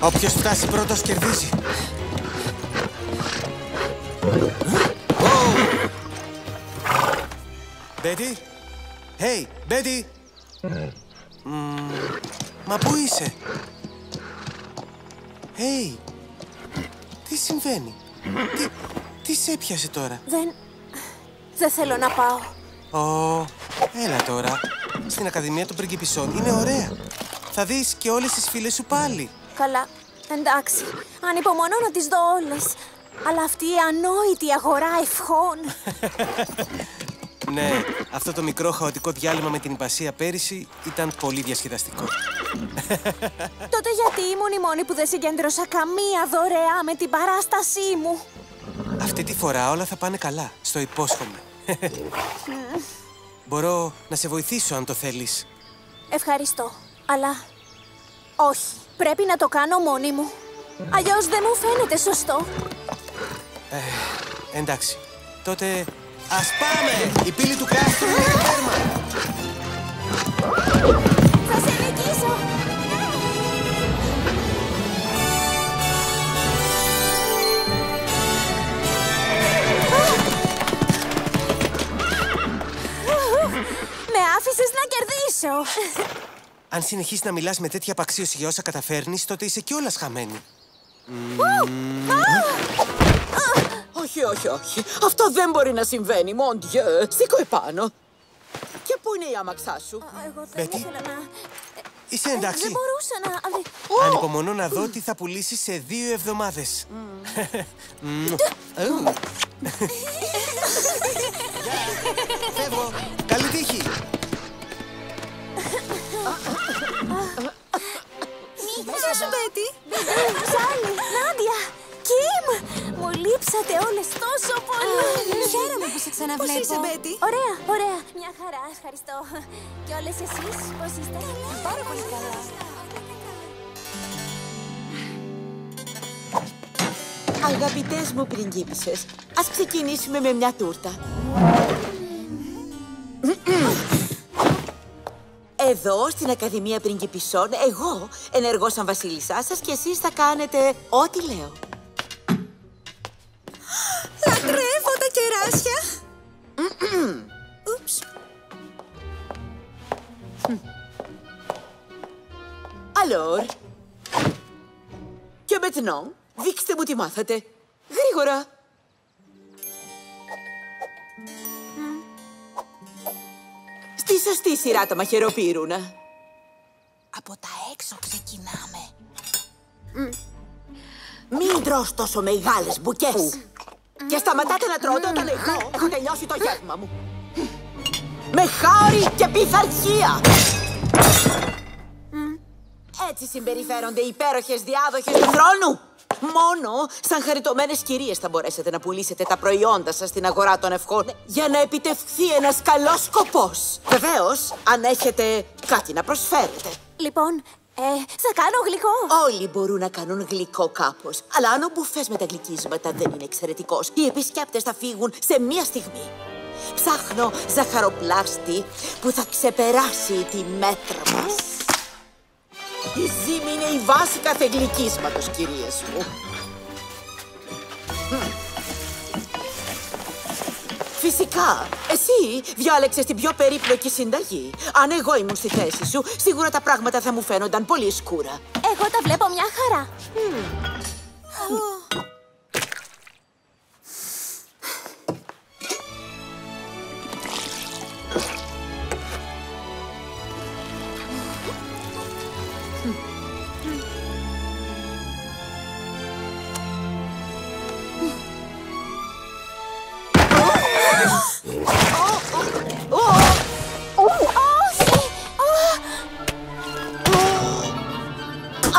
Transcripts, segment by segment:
Όποιος φτάσει πρώτος κερδίζει. Μπέτι! Hey, Μπέτι! Μα πού είσαι? Hey, τι συμβαίνει? Τι σε έπιασε τώρα? Δεν θέλω να πάω. Έλα τώρα. Στην Ακαδημία των Πριγκιπισσών είναι ωραία. Θα δεις και όλες τις φίλες σου πάλι. Καλά, εντάξει. Ανυπομονώ να τις δω όλες. Αλλά αυτή η ανόητη αγορά ευχών. Ναι, αυτό το μικρό χαοτικό διάλειμμα με την Ιππασία πέρυσι ήταν πολύ διασκεδαστικό. Τότε γιατί ήμουν η μόνη που δεν συγκέντρωσα καμία δωρεά με την παράστασή μου? Αυτή τη φορά όλα θα πάνε καλά, στο υπόσχομαι. Μπορώ να σε βοηθήσω αν το θέλεις. Ευχαριστώ, αλλά όχι, πρέπει να το κάνω μόνη μου. Αλλιώς δεν μου φαίνεται σωστό. Εντάξει, τότε ας πάμε! Η πύλη του κάστρου είναι τέρμα! Θα σε νικήσω! Με άφησες να κερδίσω! Αν συνεχίσεις να μιλάς με τέτοια απαξίωση για όσα καταφέρνεις, τότε είσαι κιόλας χαμένη. Όχι, όχι, όχι. Αυτό δεν μπορεί να συμβαίνει, mon Dieu. Σήκω επάνω. Και πού είναι η άμαξά σου? Εγώ δεν Μπέτι, ήθελα να... είσαι εντάξει? Δεν μπορούσα να... Ανυπομονώ να δω τι θα πουλήσεις σε 2 εβδομάδες. Φεύγω. Καλή τύχη. Γεια σου, Μπέτι. Σάλι, Νάντια, Κιμ. Μου λείψατε όλες τόσο πολύ. Χαίρομαι που σε ξαναβλέπω. Πώς είσαι, Μπέτι? Ωραία, ωραία. Μια χαρά, ευχαριστώ. Και όλες εσείς, πώς είστε? Πάρα πολύ καλά. Αγαπητές μου πριγκίπισσες, ας ξεκινήσουμε με μια τούρτα. Εδώ, στην Ακαδημία Πριγκιπισσών, εγώ, ενεργώ σαν βασίλισσά σας και εσείς θα κάνετε ό,τι λέω. Λατρεύω τα κεράσια. Ούψ. Alors. Και maintenant, δείξτε μου τι μάθατε. Γρήγορα. Στη σωστή σειρά τα μαχαιροπύρουνα. Από τα έξω ξεκινάμε. Μην τρως τόσο μεγάλες μπουκές. Και σταματάτε να τρώτε όταν εγώ έχω τελειώσει το γεύμα μου. Με χάρη και πειθαρχία. Έτσι συμπεριφέρονται οι υπέροχες διάδοχες του θρόνου. Μόνο σαν χαριτωμένες κυρίες θα μπορέσετε να πουλήσετε τα προϊόντα σας στην αγορά των ευχών για να επιτευχθεί ένας καλός σκοπός. Βεβαίως, αν έχετε κάτι να προσφέρετε. Λοιπόν, θα κάνω γλυκό. Όλοι μπορούν να κάνουν γλυκό κάπως. Αλλά αν ο μπουφές με τα γλυκίσματα δεν είναι εξαιρετικός, οι επισκέπτες θα φύγουν σε μία στιγμή. Ψάχνω ζαχαροπλάστη που θα ξεπεράσει τη μέτρα μας. Η ζύμη είναι η βάση κάθε γλυκίσματος, κυρίες μου. Φυσικά, εσύ διάλεξες την πιο περίπλοκη συνταγή. Αν εγώ ήμουν στη θέση σου, σίγουρα τα πράγματα θα μου φαίνονταν πολύ σκούρα. Εγώ τα βλέπω μια χαρά.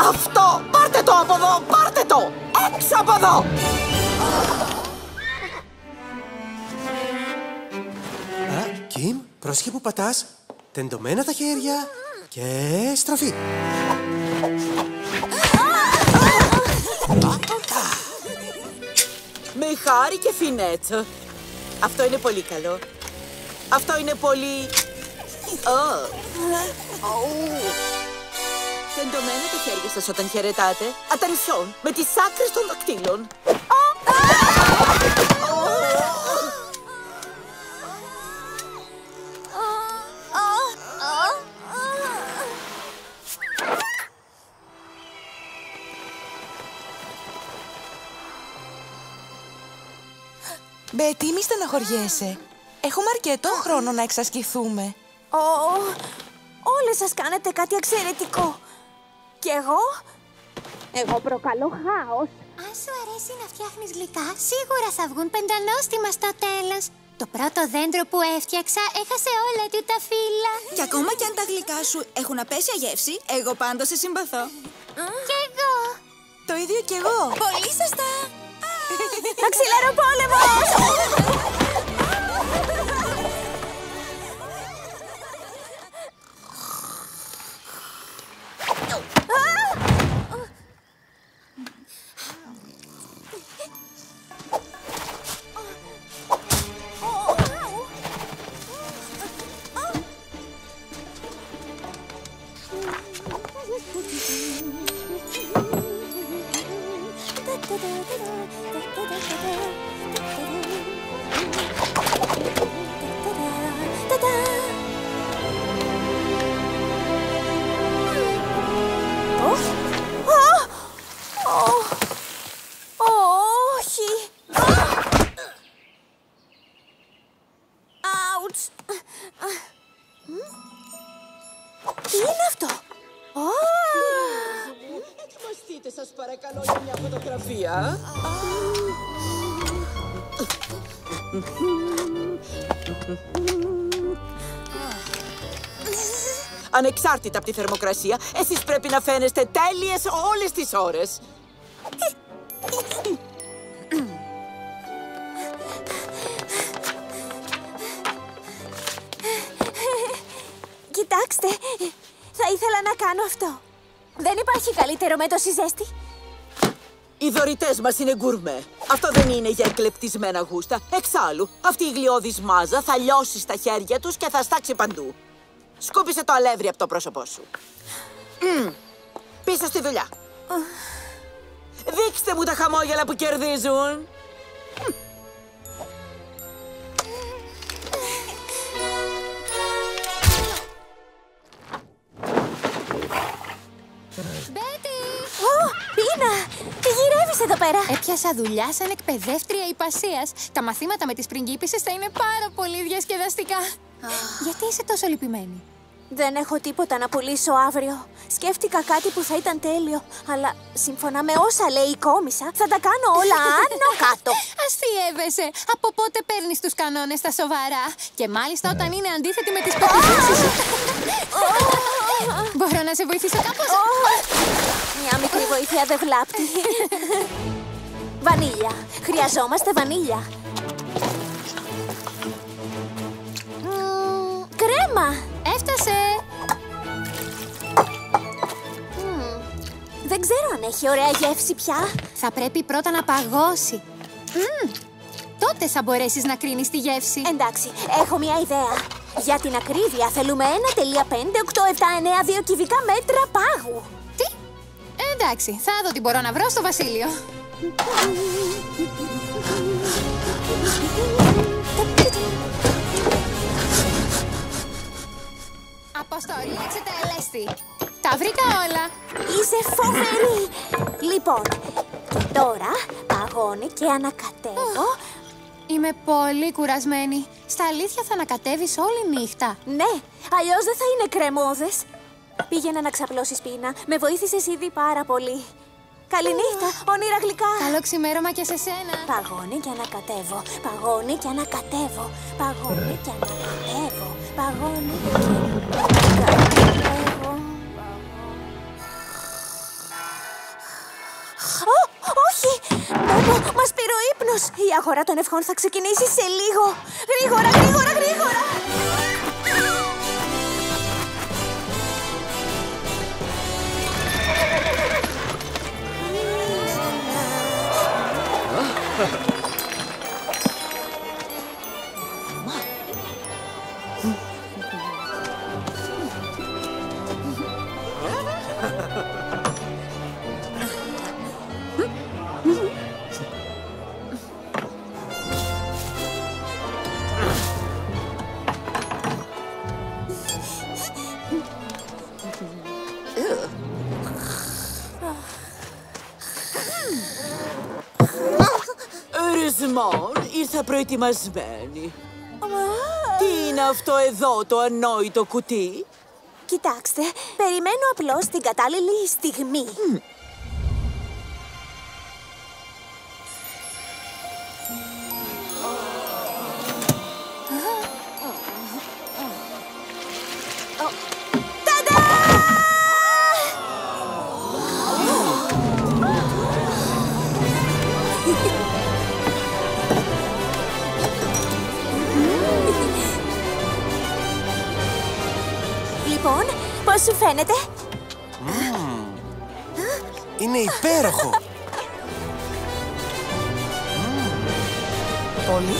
Αυτό! Πάρτε το από εδώ! Πάρτε το! Έξω από εδώ! Κιμ, πρόσχε που πατάς. Τεντωμένα τα χέρια και στροφή. Με χάρη και φινέτσο. Αυτό είναι πολύ καλό. Αυτό είναι πολύ... Και τεντωμένα τα χέρια σας όταν χαιρετάτε. Ατανσιόν, με τις άκρες των δακτύλων. Μπέτι, μη στεναχωριέσαι. Έχουμε αρκετό χρόνο να εξασκηθούμε. Όλες σας κάνετε κάτι εξαιρετικό. Και εγώ προκαλώ χάος. Αν σου αρέσει να φτιάχνεις γλυκά, σίγουρα θα βγουν πεντανόστιμα στο τέλος. Το πρώτο δέντρο που έφτιαξα έχασε όλα του τα φύλλα. Και ακόμα κι αν τα γλυκά σου έχουν απέσια γεύση, εγώ πάντως σε συμπαθώ. Κι εγώ. Το ίδιο κι εγώ. Πολύ σωστά. Αξιλαροπόλεμος! Όχι! Άουτς! Τι είναι αυτό? Ετοιμαστείτε σας παρακαλώ για μια φωτογραφία. Ανεξάρτητα από τη θερμοκρασία, εσείς πρέπει να φαίνεστε τέλειες όλες τις ώρες. Κοιτάξτε, θα ήθελα να κάνω αυτό. Δεν υπάρχει καλύτερο με τόση ζέστη. Οι δωρητές μας είναι γκουρμέ. Αυτό δεν είναι για εκλεπτισμένα γούστα. Εξάλλου, αυτή η γλιώδης μάζα θα λιώσει στα χέρια τους και θα στάξει παντού. Σκούπισε το αλεύρι από το πρόσωπό σου. Πίσω στη δουλειά. Δείξτε μου τα χαμόγελα που κερδίζουν. Μπέτι! Πίνα! Τι γυρεύεις εδώ πέρα? Έπιασα δουλειά σαν εκπαιδεύτρια υπασίας. Τα μαθήματα με τις πριγκίπισσες θα είναι πάρα πολύ διασκεδαστικά. Γιατί είσαι τόσο λυπημένη? Δεν έχω τίποτα να πουλήσω αύριο. Σκέφτηκα κάτι που θα ήταν τέλειο. Αλλά σύμφωνα με όσα λέει η κόμισσα, θα τα κάνω όλα άνω κάτω. Αστειεύεσαι! Από πότε παίρνεις τους κανόνες στα σοβαρά? Και μάλιστα όταν είναι αντίθετη με τις πεποιθήσεις σου. Μπορώ να σε βοηθήσω κάπως? Μια μικρή βοήθεια δεν βλάπτει. Βανίλια. Χρειαζόμαστε βανίλια. Κρέμα. Έφτασε! Δεν ξέρω αν έχει ωραία γεύση πια. Θα πρέπει πρώτα να παγώσει. Τότε θα μπορέσεις να κρίνεις τη γεύση. Εντάξει, έχω μια ιδέα. Για την ακρίβεια θέλουμε 1,58792 κυβικά μέτρα πάγου. Τι? Εντάξει, θα δω τι μπορώ να βρω στο Βασίλειο. Αποστολή εξετελέστη. Τα βρήκα όλα. Είσαι φοβερή. Λοιπόν, και τώρα παγώνει και ανακατεύω. Είμαι πολύ κουρασμένη. Στα αλήθεια θα ανακατεύεις όλη νύχτα. Ναι, αλλιώς δεν θα είναι κρεμόδες. Πήγαινε να ξαπλώσεις, Πίνα. Με βοήθησες ήδη πάρα πολύ. Καληνύχτα, ονείρα γλυκά. Καλό ξημέρωμα και σε σένα. Παγώνει και ανακατεύω. Παγώνει και ανακατεύω. Παγώνει και ανακατεύω. Παγώνει και ανακατεύω. Όχι! Μας πήρε ο ύπνος. Η αγορά των ευχών θα ξεκινήσει σε λίγο. Γρήγορα, γρήγορα, γρήγορα. Ορισμόν, ήρθα προετοιμασμένη. Τι είναι αυτό εδώ, το ανόητο κουτί? Κοιτάξτε, περιμένω απλώς την κατάλληλη στιγμή. Λοιπόν, πώς σου φαίνεται? Είναι υπέροχο! Πολύ.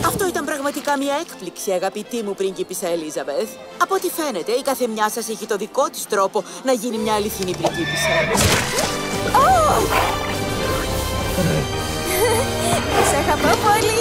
Αυτό ήταν πραγματικά μια έκπληξη, αγαπητή μου πριγκίπισσα Ελίζαμπεθ. Από ό,τι φαίνεται, η καθεμιά σας έχει το δικό της τρόπο να γίνει μια αληθινή πριγκίπισσα. Σ' αγαπώ πολύ!